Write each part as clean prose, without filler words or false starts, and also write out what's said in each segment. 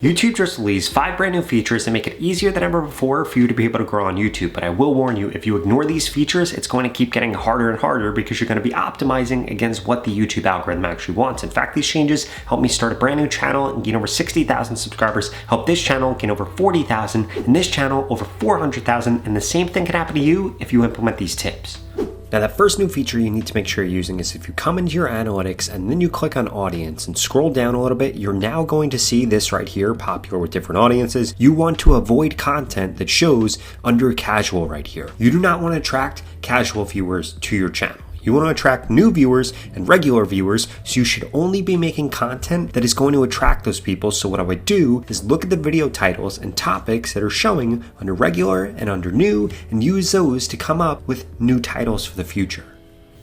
YouTube just released 5 brand new features that make it easier than ever before for you to be able to grow on YouTube. But I will warn you, if you ignore these features, it's going to keep getting harder and harder because you're going to be optimizing against what the YouTube algorithm actually wants. In fact, these changes helped me start a brand new channel and gain over 60,000 subscribers, help this channel gain over 40,000, and this channel over 400,000. And the same thing can happen to you if you implement these tips. Now, that first new feature you need to make sure you're using is if you come into your analytics and then you click on audience and scroll down a little bit, you're now going to see this right here, popular with different audiences. You want to avoid content that shows under casual right here. You do not want to attract casual viewers to your channel. You want to attract new viewers and regular viewers, so you should only be making content that is going to attract those people. So what I would do is look at the video titles and topics that are showing under regular and under new and use those to come up with new titles for the future.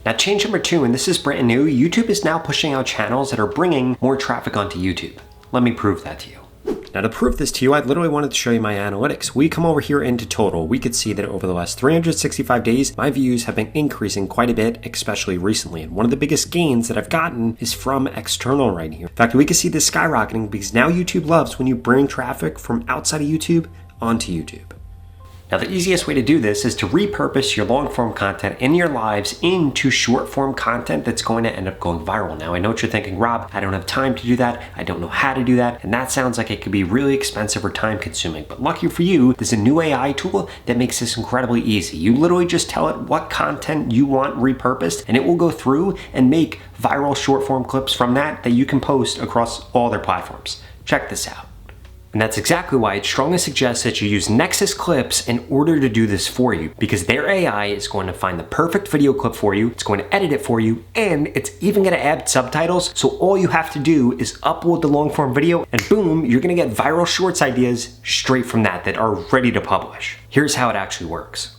Now, change number 2, and this is brand new, YouTube is now pushing out channels that are bringing more traffic onto YouTube. Let me prove that to you. Now, to prove this to you, I literally wanted to show you my analytics. We come over here into total. We could see that over the last 365 days, my views have been increasing quite a bit, especially recently. And one of the biggest gains that I've gotten is from external right here. In fact, we can see this skyrocketing because now YouTube loves when you bring traffic from outside of YouTube onto YouTube. Now, the easiest way to do this is to repurpose your long form content in your lives into short form content that's going to end up going viral. Now, I know what you're thinking, Rob, I don't have time to do that. I don't know how to do that. And that sounds like it could be really expensive or time consuming. But lucky for you, there's a new AI tool that makes this incredibly easy. You literally just tell it what content you want repurposed, and it will go through and make viral short form clips from that you can post across all their platforms. Check this out. And that's exactly why I'd strongly suggest that you use Nexus Clips in order to do this for you, because their AI is going to find the perfect video clip for you, it's going to edit it for you, and it's even going to add subtitles. So all you have to do is upload the long form video and boom, you're going to get viral shorts ideas straight from that are ready to publish. Here's how it actually works.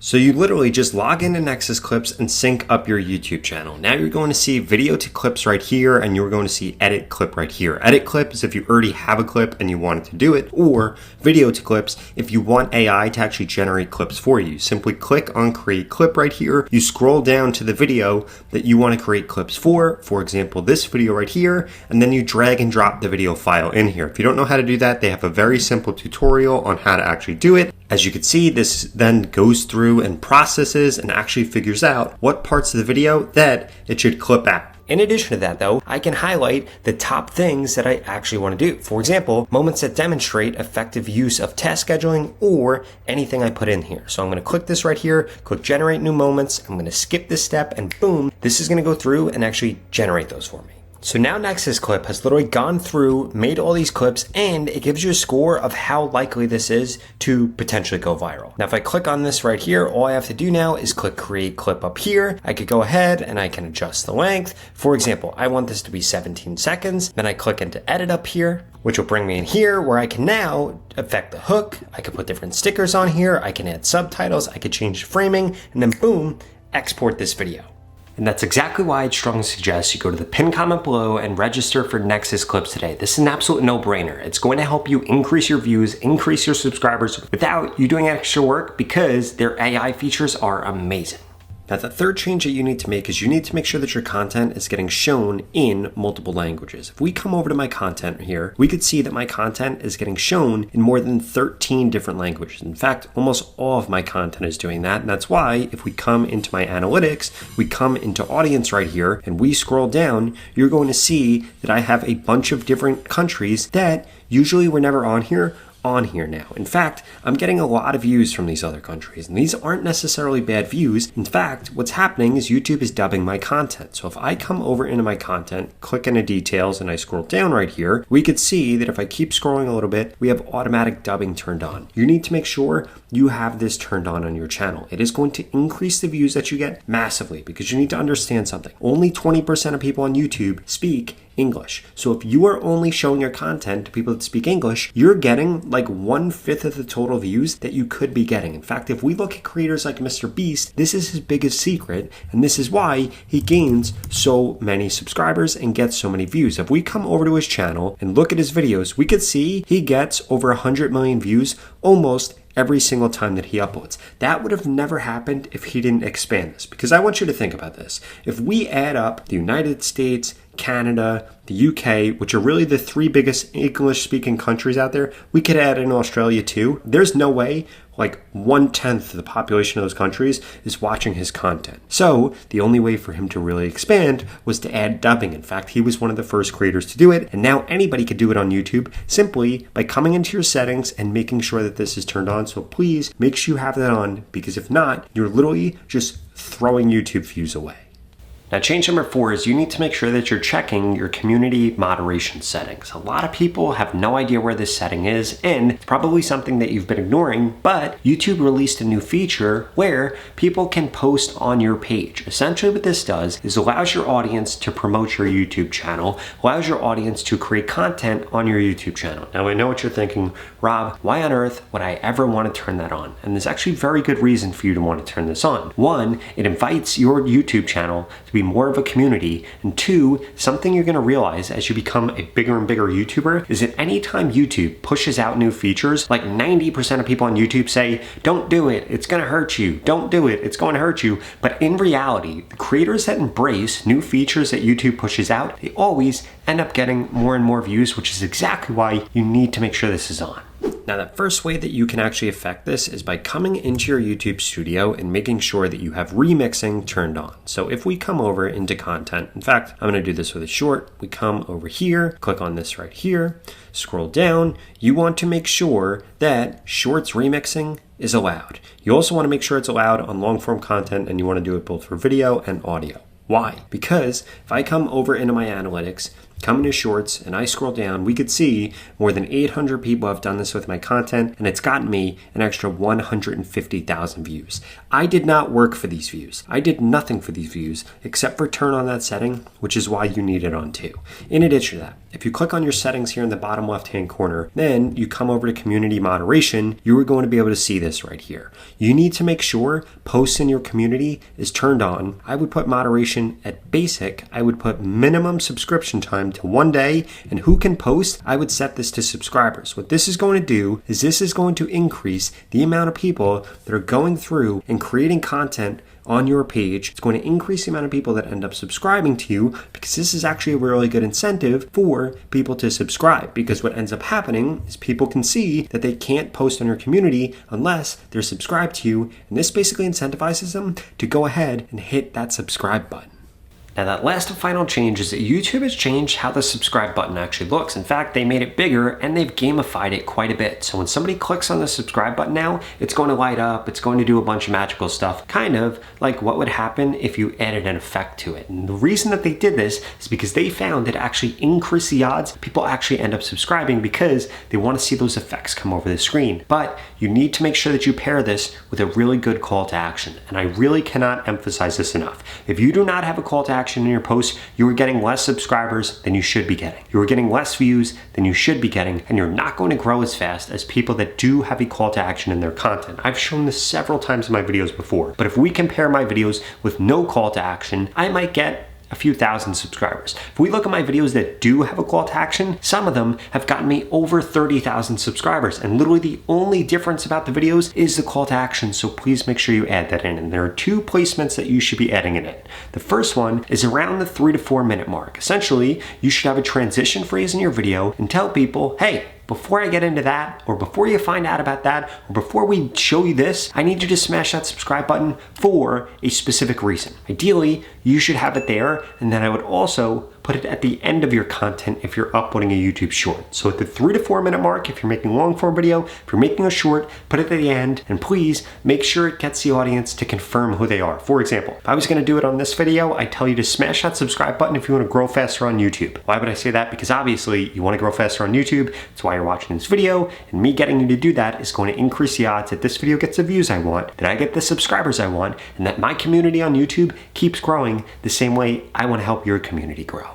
So you literally just log into Nexus Clips and sync up your YouTube channel. Now you're going to see video to clips right here, and you're going to see edit clip right here. Edit clip is if you already have a clip and you wanted to do it, or video to clips if you want AI to actually generate clips for you. Simply click on create clip right here. You scroll down to the video that you want to create clips for example, this video right here, and then you drag and drop the video file in here. If you don't know how to do that, they have a very simple tutorial on how to actually do it. As you can see, this then goes through and processes and actually figures out what parts of the video that it should clip out. In addition to that though, I can highlight the top things that I actually want to do. For example, moments that demonstrate effective use of task scheduling or anything I put in here. So I'm going to click this right here, click generate new moments. I'm going to skip this step and boom, this is going to go through and actually generate those for me. So now Nexus Clip has literally gone through, made all these clips, and it gives you a score of how likely this is to potentially go viral. Now, if I click on this right here, all I have to do now is click create clip up here. I could go ahead and I can adjust the length. For example, I want this to be 17 seconds. Then I click into edit up here, which will bring me in here where I can now affect the hook. I can put different stickers on here. I can add subtitles. I could change framing, and then boom, export this video. And that's exactly why I'd strongly suggest you go to the pinned comment below and register for Nexus Clips today. This is an absolute no-brainer. It's going to help you increase your views, increase your subscribers without you doing extra work because their AI features are amazing. Now, the third change that you need to make is you need to make sure that your content is getting shown in multiple languages. If we come over to my content here, we could see that my content is getting shown in more than 13 different languages. In fact, almost all of my content is doing that. And that's why if we come into my analytics, we come into audience right here and we scroll down, you're going to see that I have a bunch of different countries that usually were never on here now. In fact, I'm getting a lot of views from these other countries, and these aren't necessarily bad views. In fact, what's happening is YouTube is dubbing my content. So if I come over into my content, click into details, and I scroll down right here, we could see that if I keep scrolling a little bit, we have automatic dubbing turned on. You need to make sure you have this turned on your channel. It is going to increase the views that you get massively because you need to understand something. Only 20% of people on YouTube speak English. So if you are only showing your content to people that speak English, you're getting like 1/5 of the total views that you could be getting. In fact, if we look at creators like Mr. Beast, this is his biggest secret, and this is why he gains so many subscribers and gets so many views. If we come over to his channel and look at his videos, we could see he gets over 100 million views almost every single time that he uploads. That would have never happened if he didn't expand this, because I want you to think about this. If we add up the United States, Canada, the UK, which are really the 3 biggest English-speaking countries out there. We could add in Australia too. There's no way like 1/10 of the population of those countries is watching his content. So the only way for him to really expand was to add dubbing. In fact, he was one of the first creators to do it, and now anybody could do it on YouTube simply by coming into your settings and making sure that this is turned on. So please make sure you have that on, because if not, you're literally just throwing YouTube views away. Now, change number 4 is you need to make sure that you're checking your community moderation settings. A lot of people have no idea where this setting is, and it's probably something that you've been ignoring, but YouTube released a new feature where people can post on your page. Essentially what this does is allows your audience to promote your YouTube channel, allows your audience to create content on your YouTube channel. Now, I know what you're thinking, Rob, why on earth would I ever want to turn that on? And there's actually very good reason for you to want to turn this on. 1, it invites your YouTube channel to be more of a community, and 2, something you're going to realize as you become a bigger and bigger YouTuber is that anytime YouTube pushes out new features, like 90% of people on YouTube say, don't do it, it's going to hurt you, don't do it, it's going to hurt you. But in reality, the creators that embrace new features that YouTube pushes out, they always end up getting more and more views, which is exactly why you need to make sure this is on. Now, the first way that you can actually affect this is by coming into your YouTube studio and making sure that you have remixing turned on. So if we come over into content, in fact, I'm going to do this with a short. We come over here, click on this right here, scroll down. You want to make sure that shorts remixing is allowed. You also want to make sure it's allowed on long form content, and you want to do it both for video and audio. Why? Because if I come over into my analytics, come into shorts, and I scroll down, we could see more than 800 people have done this with my content, and it's gotten me an extra 150,000 views. I did not work for these views. I did nothing for these views except for turn on that setting, which is why you need it on too. In addition to that, if you click on your settings here in the bottom left-hand corner, then you come over to community moderation, you are going to be able to see this right here. You need to make sure posts in your community is turned on. I would put moderation at basic. I would put minimum subscription time to 1 day, and who can post, I would set this to subscribers. What this is going to do is this is going to increase the amount of people that are going through and creating content on your page. It's going to increase the amount of people that end up subscribing to you, because this is actually a really good incentive for people to subscribe, because what ends up happening is people can see that they can't post on your community unless they're subscribed to you, and this basically incentivizes them to go ahead and hit that subscribe button. Now, that last and final change is that YouTube has changed how the subscribe button actually looks. In fact, they made it bigger and they've gamified it quite a bit. So when somebody clicks on the subscribe button now, it's going to light up, it's going to do a bunch of magical stuff, kind of like what would happen if you added an effect to it. And the reason that they did this is because they found it actually increased the odds people actually end up subscribing, because they want to see those effects come over the screen. But you need to make sure that you pair this with a really good call to action. And I really cannot emphasize this enough. If you do not have a call to action in your post, you are getting less subscribers than you should be getting. You are getting less views than you should be getting, and you're not going to grow as fast as people that do have a call to action in their content. I've shown this several times in my videos before, but if we compare my videos with no call to action, I might get a few thousand subscribers. If we look at my videos that do have a call to action, some of them have gotten me over 30,000 subscribers, and literally the only difference about the videos is the call to action. So please make sure you add that in. And there are 2 placements that you should be adding in it. The first one is around the 3 to 4 minute mark. Essentially, you should have a transition phrase in your video and tell people, hey, before I get into that, or before you find out about that, or before we show you this, I need you to smash that subscribe button for a specific reason. Ideally, you should have it there, and then I would also put it at the end of your content if you're uploading a YouTube short. So at the 3 to 4 minute mark, if you're making long form video, if you're making a short, put it at the end, and please make sure it gets the audience to confirm who they are. For example, if I was gonna do it on this video, I tell you to smash that subscribe button if you wanna grow faster on YouTube. Why would I say that? Because obviously you wanna grow faster on YouTube. That's why you're watching this video, and me getting you to do that is going to increase the odds that this video gets the views I want, that I get the subscribers I want, and that my community on YouTube keeps growing the same way I wanna help your community grow.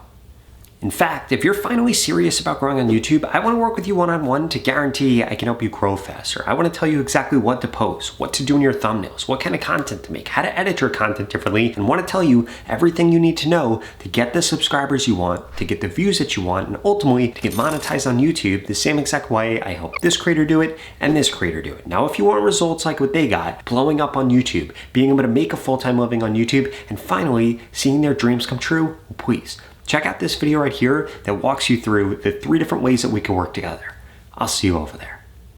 In fact, if you're finally serious about growing on YouTube, I want to work with you one-on-one to guarantee I can help you grow faster. I want to tell you exactly what to post, what to do in your thumbnails, what kind of content to make, how to edit your content differently, and want to tell you everything you need to know to get the subscribers you want, to get the views that you want, and ultimately to get monetized on YouTube the same exact way I help this creator do it and this creator do it. Now, if you want results like what they got, blowing up on YouTube, being able to make a full-time living on YouTube, and finally seeing their dreams come true, please check out this video right here that walks you through the 3 different ways that we can work together. I'll see you over there.